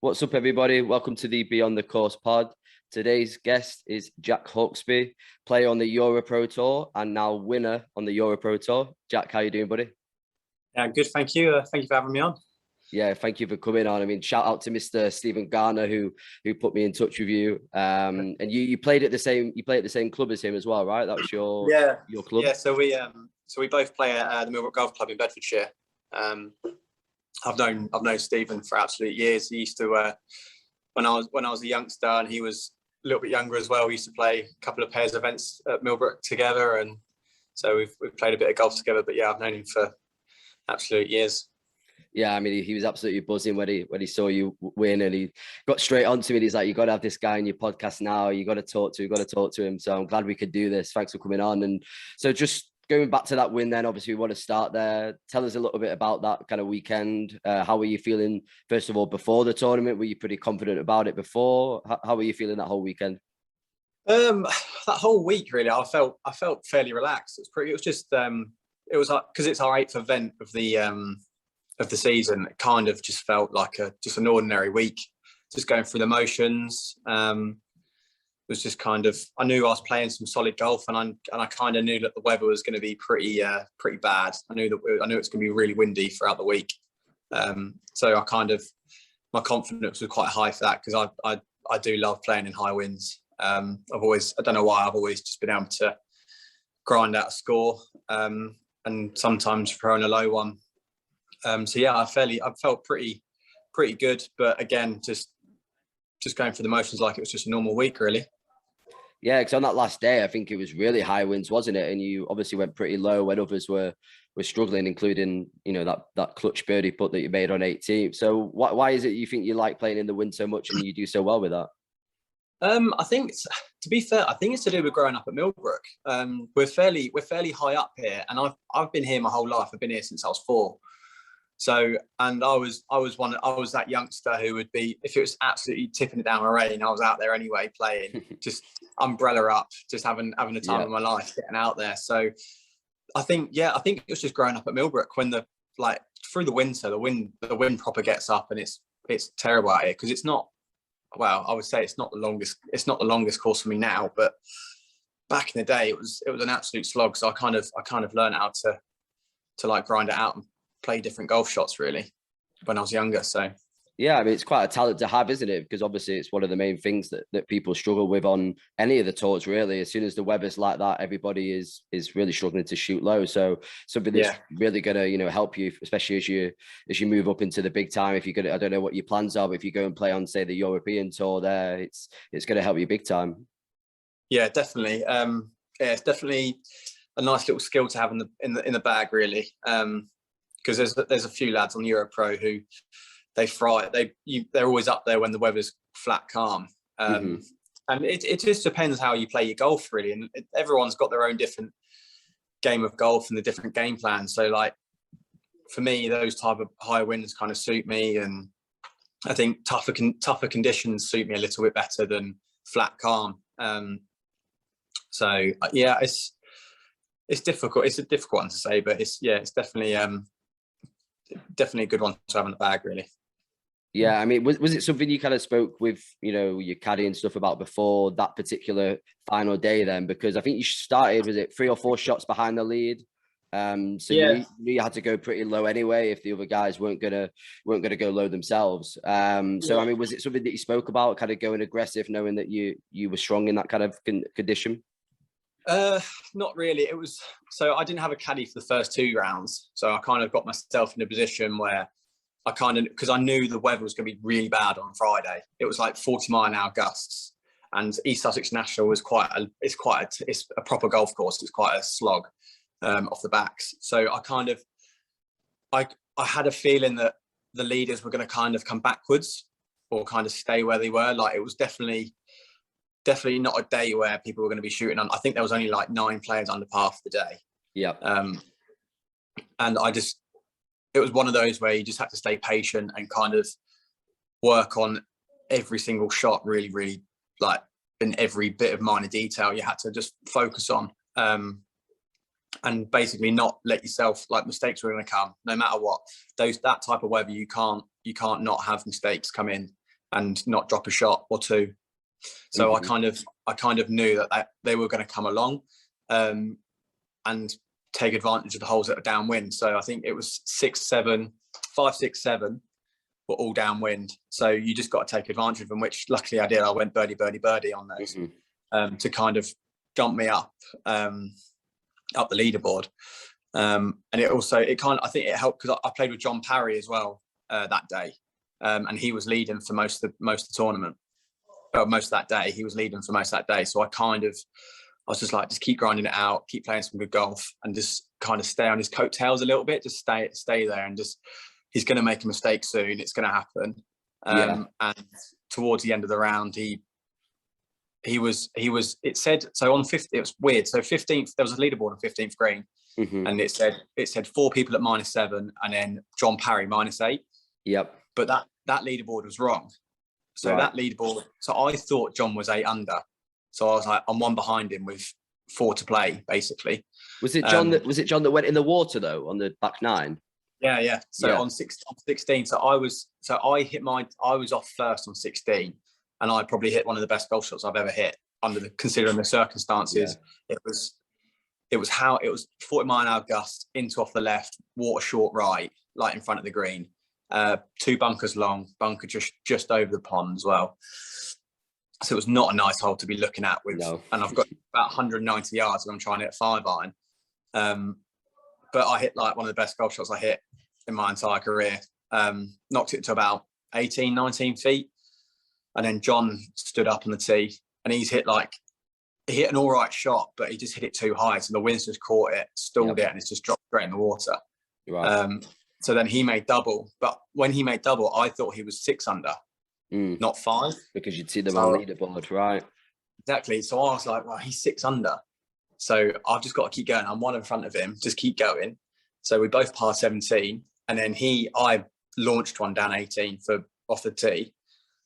What's up, everybody? Welcome to the Beyond the Course pod. Today's guest is Jack Hawksby, player on the EuroPro Tour and now winner on the EuroPro Tour. Jack, how you doing, buddy? Yeah, good. Thank you. Thank you for having me on. Yeah, thank you for coming on. I mean, shout out to Mr. Stephen Garner who put me in touch with you. And you played at the same club as him as well, right? That was your club. Yeah. So we both play at the Millbrook Golf Club in Bedfordshire. I've known Stephen for absolute years. He used to when I was a youngster, and he was a little bit younger as well. We used to play a couple of pairs events at Millbrook together, and so we've played a bit of golf together. But yeah, I've known him for absolute years. Yeah, I mean, he was absolutely buzzing when he saw you win, and he got straight onto me. He's like, "You got to have this guy in your podcast now. You got to talk to him." So I'm glad we could do this. Thanks for coming on. And so just going back to that win, then obviously we want to start there. Tell us a little bit about that kind of weekend. How were you feeling first of all before the tournament? Were you pretty confident about it before? How were you feeling that whole weekend? That whole week, really, I felt fairly relaxed. It was just it was because it's our 8th event of the season. It kind of just felt like just an ordinary week, just going through the motions. It was just kind of, I knew I was playing some solid golf, and I kind of knew that the weather was going to be pretty bad. I knew it's going to be really windy throughout the week. So my confidence was quite high for that, because I do love playing in high winds. I don't know why, I've always just been able to grind out a score, and sometimes throw in a low one. So yeah, I felt pretty good, but again, just going through the motions like it was just a normal week, really. Yeah, because on that last day, I think it was really high winds, wasn't it? And you obviously went pretty low when others were struggling, including, you know, that clutch birdie putt that you made on 18th. So why is it you think you like playing in the wind so much and you do so well with that? I think to be fair, I think it's to do with growing up at Millbrook. We're fairly high up here, and I've been here my whole life. I've been here since I was 4. So, and I was that youngster who would be, if it was absolutely tipping it down with rain, I was out there anyway, playing, just umbrella up, just having the time of my life, getting out there. So I think it was just growing up at Millbrook when through the winter, the wind proper gets up, and it's terrible out here, because it's not, well, I would say it's not the longest course for me now, but back in the day it was an absolute slog. So I kind of learned how to like grind it out and play different golf shots, really, when I was younger. So yeah, I mean, it's quite a talent to have, isn't it? Because obviously it's one of the main things that people struggle with on any of the tours, really. As soon as the weather's like that, everybody is really struggling to shoot low. So something that's really gonna, you know, help you, especially as you move up into the big time. If you're gonna, I don't know what your plans are, but if you go and play on, say, the European Tour there, it's gonna help you big time. Yeah, definitely. It's definitely a nice little skill to have in the bag, really. Because there's a few lads on EuroPro who they're always up there when the weather's flat calm, and it just depends how you play your golf, really, and everyone's got their own different game of golf and the different game plans. So like for me, those type of high winds kind of suit me, and I think tougher conditions suit me a little bit better than flat calm. So yeah, it's difficult. It's a difficult one to say, but it's definitely a good one to have in the bag, really. Yeah, I mean, was it something you kind of spoke with, you know, your caddy and stuff about before that particular final day then? Because I think you started, was it 3 or 4 shots behind the lead? So yeah, you had to go pretty low anyway if the other guys weren't gonna go low themselves. So I mean, was it something that you spoke about, kind of going aggressive, knowing that you were strong in that kind of condition? Not really. It was, so I didn't have a caddy for the first 2 rounds, so I kind of got myself in a position where because I knew the weather was going to be really bad on Friday. It was like 40-mile-an-hour gusts, and East Sussex National was it's a proper golf course. It's quite a slog off the backs. So I had a feeling that the leaders were going to kind of come backwards or kind of stay where they were. Like, it was definitely not a day where people were going to be shooting on. I think there was only like 9 players under par for the day. Yeah. And it was one of those where you just had to stay patient and kind of work on every single shot, really, really, like, in every bit of minor detail you had to just focus on. and basically not let yourself, like, mistakes are going to come no matter what. That type of weather, you can't not have mistakes come in and not drop a shot or two. So I kind of knew that they were going to come along and take advantage of the holes that are downwind. So I think it was 5, 6, 7 were all downwind. So you just got to take advantage of them, which luckily I did. I went birdie, birdie, birdie on those to kind of jump me up the leaderboard. And I think it helped because I played with John Parry as well that day. And he was leading for most of the tournament. Most of that day, he was leading for most of that day. So I was just like, just keep grinding it out, keep playing some good golf, and just kind of stay on his coattails a little bit. Just stay there, and just, he's going to make a mistake soon. It's going to happen. And towards the end of the round, he was. It said so on 50. It was weird. So 15th, there was a leaderboard on 15th green, and it said 4 people at -7, and then John Parry -8. Yep. But that leaderboard was wrong. So that leaderboard, so I thought John was 8 under. So I was like, I'm 1 behind him with 4 to play, basically. Was it John that went in the water though on the back 9? Yeah. So on 16, I was off first on 16, and I probably hit one of the best golf shots I've ever hit considering the circumstances. Yeah. It was 40-mile-an-hour gust into off the left, water short right, like in front of the green. 2 bunkers long, bunker just over the pond as well. So it was not a nice hole to be looking at with. No. And I've got about 190 yards and I'm trying to hit 5 iron. But I hit like one of the best golf shots I hit in my entire career. Knocked it to about 18, 19 feet. And then John stood up on the tee, and he hit an all right shot, but he just hit it too high. So the wind's just caught it, stalled it, and it's just dropped straight in the water. Right. So then he made double. But when he made double, I thought he was 6 under, not 5. Because you'd see them on leaderboard, right? Exactly. So I was like, well, he's 6 under. So I've just got to keep going. I'm 1 in front of him. Just keep going. So we both par 17. And then I launched one down 18 off the tee.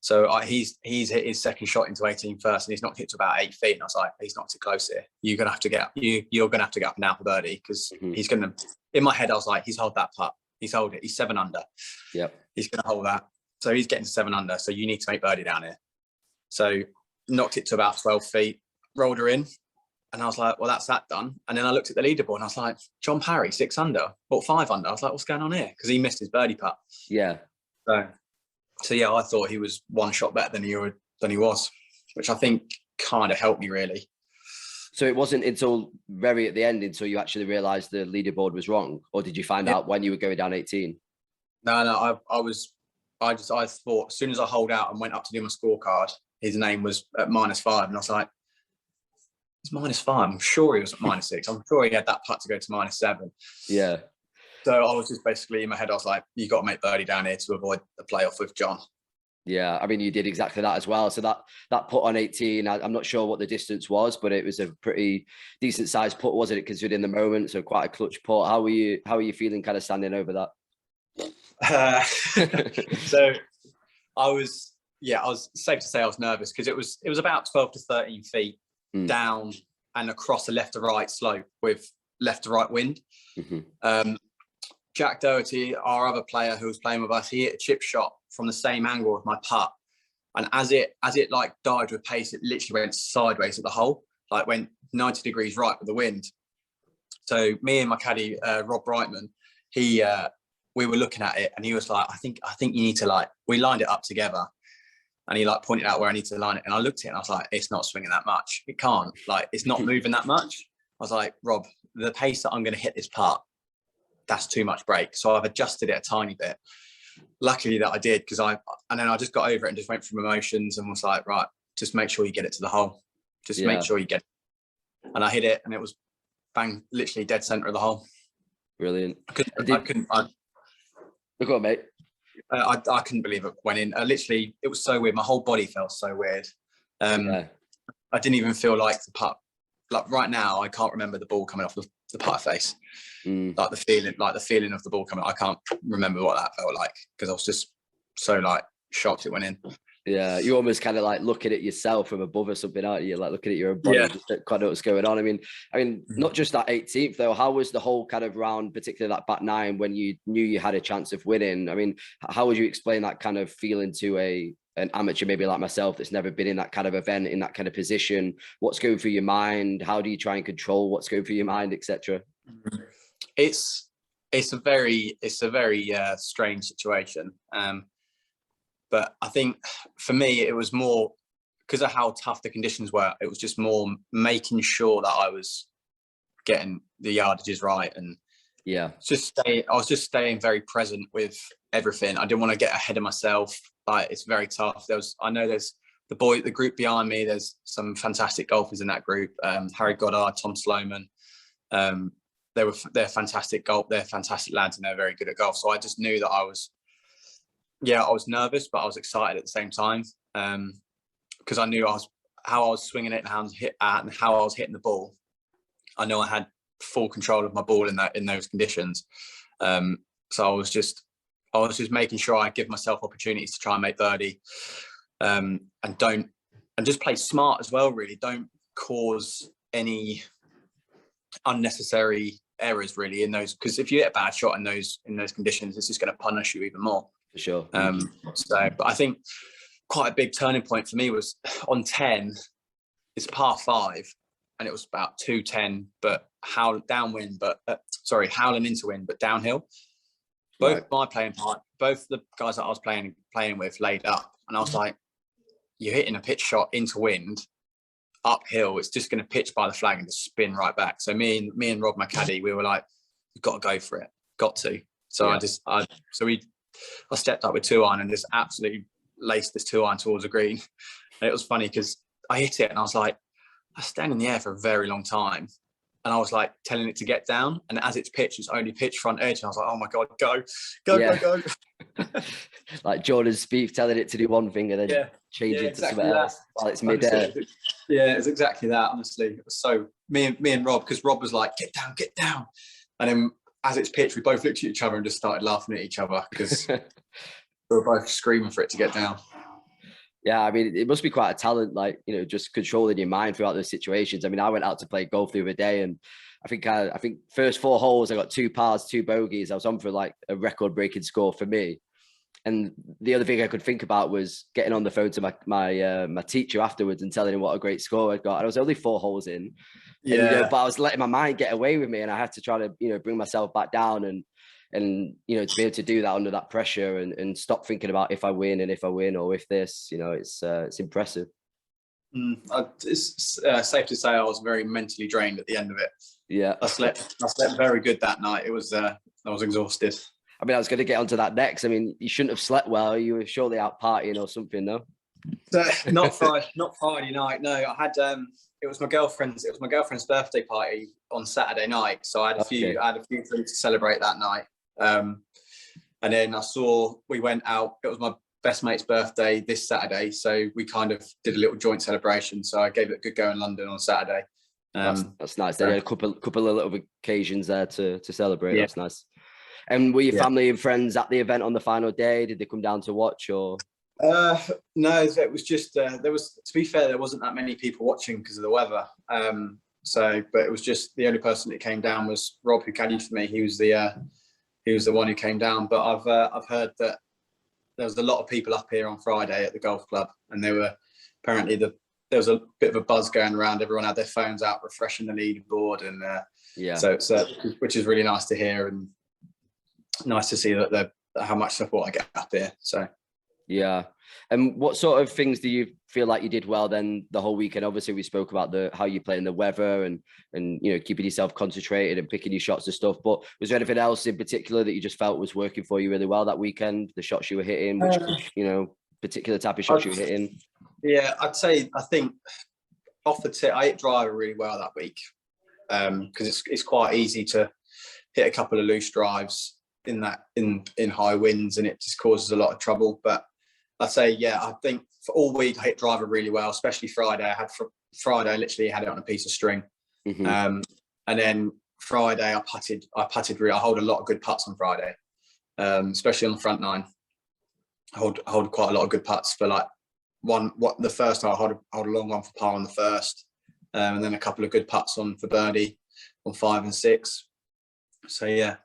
So he's hit his second shot into 18 first, and he's knocked it to about 8 feet. And I was like, he's knocked it close here. You're gonna have to get up. You're gonna have to get up now for birdie, because he's gonna. In my head, I was like, he's hold that putt. He's hold it. He's 7 under. Yep. He's gonna hold that. So he's getting to 7 under. So you need to make birdie down here. So knocked it to about 12 feet, rolled her in, and I was like, well, that's that done. And then I looked at the leaderboard and I was like, John Parry, 6 under, or 5 under. I was like, what's going on here? Because he missed his birdie putt. Yeah. So yeah, I thought he was 1 shot better than he was, which I think kind of helped me really. So it wasn't until very at the end until you actually realised the leaderboard was wrong, or did you find out when you were going down 18? No, I thought as soon as I holed out and went up to do my scorecard, his name was at -5, and I was like, it's -5. I'm sure he was at -6. I'm sure he had that putt to go to -7. Yeah. So I was just basically in my head, I was like, you got to make birdie down here to avoid the playoff with John. Yeah, I mean, you did exactly that as well. So that putt on 18, I'm not sure what the distance was, but it was a pretty decent sized putt, wasn't it? Considering the moment, so quite a clutch putt. How are you feeling kind of standing over that? So I was safe to say I was nervous, because it was about 12 to 13 feet down and across a left to right slope with left to right wind. Jack Doherty, our other player who was playing with us, he hit a chip shot from the same angle with my putt, and as it like died with pace, it literally went sideways at the hole, like went 90 degrees right with the wind. So me and my caddy Rob Brightman, we were looking at it, and he was like, I think you need to, we lined it up together, and he pointed out where I need to line it, and I looked at it and I was like, it's not swinging that much. It can't, it's not moving that much. I was like, Rob, the pace that I'm going to hit this putt, that's too much break. So I've adjusted it a tiny bit. Luckily that I did, and then I just got over it and just went through emotions and was like, right, just make sure you get it to the hole. Just make sure you get it. And I hit it, and it was bang, literally dead center of the hole. Brilliant. Look on, mate. I couldn't believe it went in. Literally, it was so weird. My whole body felt so weird. I didn't even feel like the putt. Right now, I can't remember the ball coming off the putter face. Like the feeling of the ball coming. I can't remember what that felt like, because I was just so shocked it went in. Yeah, you almost kind of like looking at yourself from above or something, aren't you? Like looking at your own body, Yeah. just to kind of what's going on. I mean, not just that 18th though. How was the whole kind of round, particularly that back nine, when you knew you had a chance of winning? I mean, how would you explain that kind of feeling to an amateur, maybe like myself, that's never been in that kind of event, in that kind of position? What's going through your mind? How do you try and control what's going through your mind, etc.? It's a very strange situation. But I think for me, it was more because of how tough the conditions were. It was just more making sure that I was getting the yardages right, and I was just staying very present with everything. I didn't want to get ahead of myself. Like, it's very tough. I know there's the group behind me. There's some fantastic golfers in that group. Harry Goddard, Tom Sloman. They're fantastic golf. They're fantastic lads, and they're very good at golf. So I just knew that I was nervous, but I was excited at the same time, because I knew how I was swinging it and how I was hitting the ball. I know I had full control of my ball in those conditions. So I was just making sure I give myself opportunities to try and make birdie, and just play smart as well. Really, don't cause any unnecessary errors really in those, because if you hit a bad shot in those conditions, it's just going to punish you even more. For sure. But I think quite a big turning point for me was on 10. It's par 5, and it was about 210, but howling into wind, but downhill. Both the guys that I was playing with laid up, and I was like, "You're hitting a pitch shot into wind, uphill. It's just going to pitch by the flag and just spin right back." So me and Rob, my caddy, we were like, "You've got to go for it. Got to." So I stepped up with 2-iron and just absolutely laced this 2-iron towards the green. And it was funny because I hit it and I was like, I was standing in the air for a very long time. And I was like telling it to get down. And as it's pitched, it's only pitched front edge. And I was like, oh my God, go. Like Jordan Spieth telling it to do one thing and then change it to something else while it's mid-air. Yeah, it's exactly that, honestly. It was so, me and Rob, because Rob was like, get down. And then as it's pitched, we both looked at each other and just started laughing at each other because we were both screaming for it to get down. Yeah, I mean, it must be quite a talent, like, just controlling your mind throughout those situations. I mean, I went out to play golf the other day, and I think first 4 holes, I got 2 pars, 2 bogeys. I was on for like a record-breaking score for me. And the other thing I could think about was getting on the phone to my teacher afterwards and telling him what a great score I'd got. And I was only 4 holes in. Yeah. But I was letting my mind get away with me, and I had to try to, bring myself back down and to be able to do that under that pressure and stop thinking about if I win or if this, it's impressive. It's safe to say I was very mentally drained at the end of it. Yeah. I slept very good that night. I was exhausted. I mean, I was going to get onto that next. I mean, you shouldn't have slept well. You were surely out partying or something, no? Not Friday night. No, I had it was my girlfriend's birthday party on Saturday night. So I had a few drinks to celebrate that night. And then we went out. It was my best mate's birthday this Saturday, so we kind of did a little joint celebration. So I gave it a good go in London on Saturday. That's nice. They had a couple of little occasions there to celebrate. Yeah. That's nice. And were your family and friends at the event on the final day? Did they come down to watch or? No, it was just to be fair, there wasn't that many people watching because of the weather. But it was just the only person that came down was Rob, who caddied for me. He was the one who came down. But I've heard that there was a lot of people up here on Friday at the golf club, and they were apparently there was a bit of a buzz going around. Everyone had their phones out, refreshing the leaderboard, and so it's which is really nice to hear and nice to see that how much support I get up here. So. Yeah. And what sort of things do you feel like you did well then the whole weekend? Obviously, we spoke about how you play in the weather and keeping yourself concentrated and picking your shots and stuff. But was there anything else in particular that you just felt was working for you really well that weekend? The shots you were hitting, which particular type of shots you were hitting? Yeah, I think off the tip, I hit driver really well that week because it's quite easy to hit a couple of loose drives in high winds, and it just causes a lot of trouble. But I'd say, I think for all week I hit driver really well, especially Friday. I literally had it on a piece of string. Mm-hmm. And then Friday I putted I hold a lot of good putts on Friday, especially on the front nine. I hold quite a lot of good putts for like the first I hold a long one for par on the first, and then a couple of good putts on for birdie on 5 and 6. So yeah,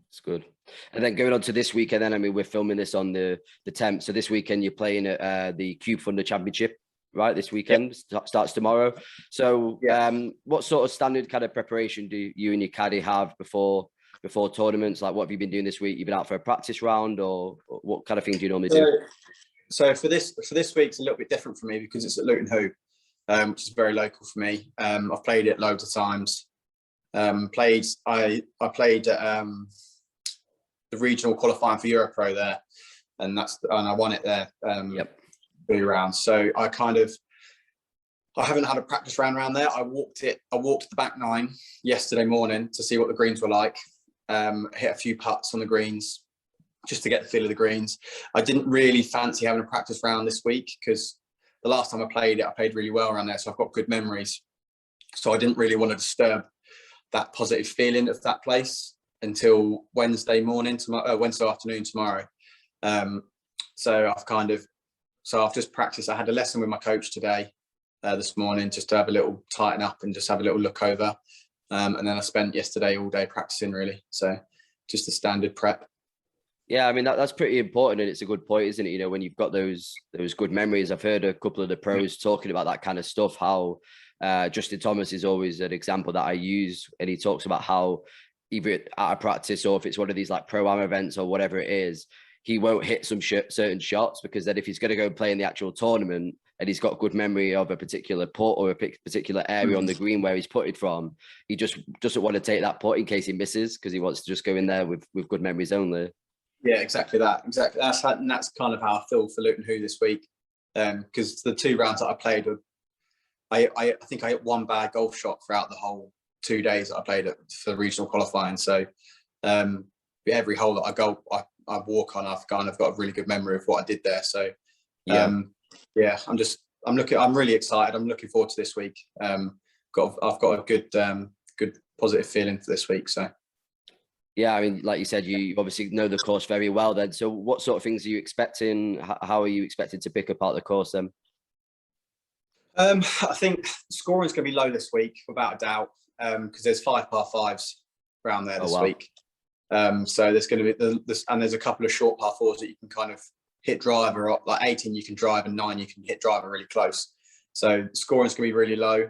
it's good. And then going on to this weekend, then I mean, we're filming this on the 10th. So this weekend you're playing at the Cubefunder Championship, right? This weekend starts tomorrow. So what sort of standard kind of preparation do you and your caddy have before tournaments? Like, what have you been doing this week? You've been out for a practice round, or what kind of things do you normally do? So for this week, it's a little bit different for me because it's at Luton Hoo, which is very local for me. I've played it loads of times. I played at the regional qualifying for EuroPro there, and I won it there. 2 rounds. So I haven't had a practice round around there. I walked the back 9 yesterday morning to see what the greens were like. Hit a few putts on the greens just to get the feel of the greens. I didn't really fancy having a practice round this week because the last time I played really well around there. So I've got good memories. So I didn't really want to disturb that positive feeling of that place until Wednesday afternoon tomorrow. So I've just practiced. I had a lesson with my coach today, this morning, just to have a little tighten up and just have a little look over. And then I spent yesterday all day practicing, really. So just the standard prep. Yeah, I mean, that's pretty important, and it's a good point, isn't it? You know, when you've got those good memories. I've heard a couple of the pros talking about that kind of stuff, how Justin Thomas is always an example that I use, and he talks about how either at a practice or if it's one of these like pro-am events or whatever it is, he won't hit some certain shots, because then if he's going to go play in the actual tournament and he's got good memory of a particular putt or a particular area on the green where he's putted from, he just doesn't want to take that putt in case he misses, because he wants to just go in there with good memories only. Yeah, exactly that. Exactly. That's kind of how I feel for Luton Hoo this week. Because the 2 rounds that I played, I think I hit 1 bad golf shot throughout the whole 2 days that I played for regional qualifying. So every hole that I walk on, I've kind of got a really good memory of what I did there. So I'm really excited. I'm looking forward to this week. I've got a good positive feeling for this week. So. Yeah, I mean, like you said, you obviously know the course very well then. So what sort of things are you expecting? How are you expected to pick apart the course then? I think scoring is going to be low this week, without a doubt, because there's 5 par 5s around there this week. So there's going to be and there's a couple of short par 4s that you can kind of hit driver, like 18 you can drive and 9 you can hit driver really close. So scoring is going to be really low.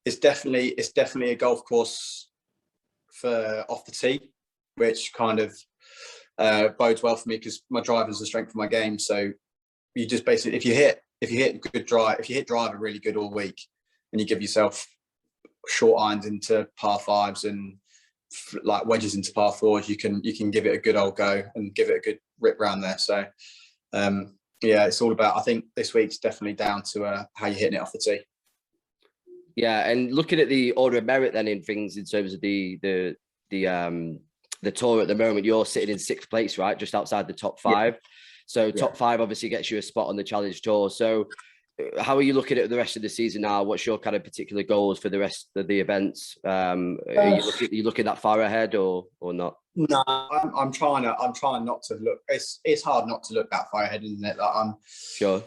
It's definitely a golf course for off the tee, which kind of bodes well for me because my driver is the strength of my game. So you just basically, if you hit good drive, if you hit driver really good all week, and you give yourself short irons into par 5s and like wedges into par 4s, you can give it a good old go and give it a good rip round there. So it's all about, I think this week's definitely down to how you're hitting it off the tee. Yeah, and looking at the order of merit then in things in terms of the tour at the moment, you're sitting in 6th place, right, just outside the top 5. Yeah. So top 5 obviously gets you a spot on the Challenge Tour. So how are you looking at the rest of the season now? What's your kind of particular goals for the rest of the events? Are you looking that far ahead or not? No, I'm trying not to look. It's hard not to look that far ahead, isn't it? Like I'm sure.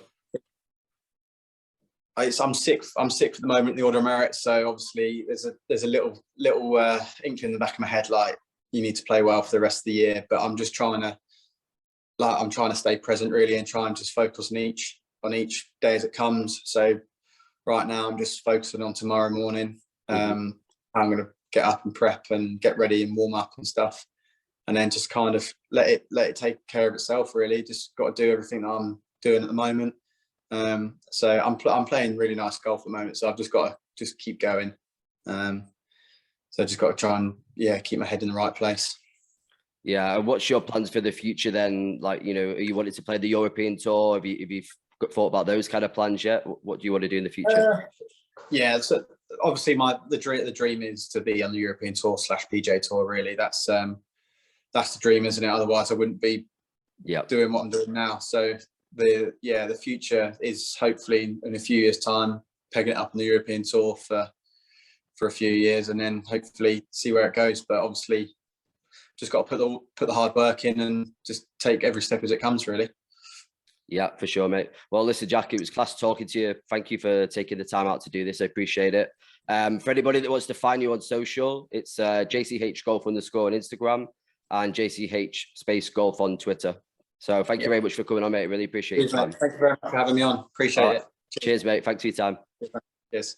I'm sixth at the moment in the order of merit, so obviously there's a little inkling in the back of my head like you need to play well for the rest of the year. But I'm just trying to stay present really and try and just focus on each day as it comes. So right now I'm just focusing on tomorrow morning. I'm going to get up and prep and get ready and warm up and stuff, and then just kind of let it take care of itself really. Just got to do everything that I'm doing at the moment. So I'm playing really nice golf at the moment, so I've just got to just keep going. So I just got to try and keep my head in the right place. Yeah, and what's your plans for the future then? Like, you know, are you wanting to play the European Tour? Have you thought about those kind of plans yet? What do you want to do in the future? So obviously the dream is to be on the European Tour / PGA Tour. Really, that's the dream, isn't it? Otherwise, I wouldn't be doing what I'm doing now. So the future is hopefully in a few years' time pegging it up on the European Tour for a few years, and then hopefully see where it goes. But obviously, just got to put the hard work in and just take every step as it comes, really. Yeah, for sure, mate. Well, listen, Jack, it was class talking to you. Thank you for taking the time out to do this. I appreciate it. For anybody that wants to find you on social, it's JCH Golf _ on Instagram and JCH space golf on Twitter. So thank you very much for coming on, mate. Really appreciate your time. Thank you very much for having me on. Appreciate it. Cheers, mate. Thanks for your time. Cheers.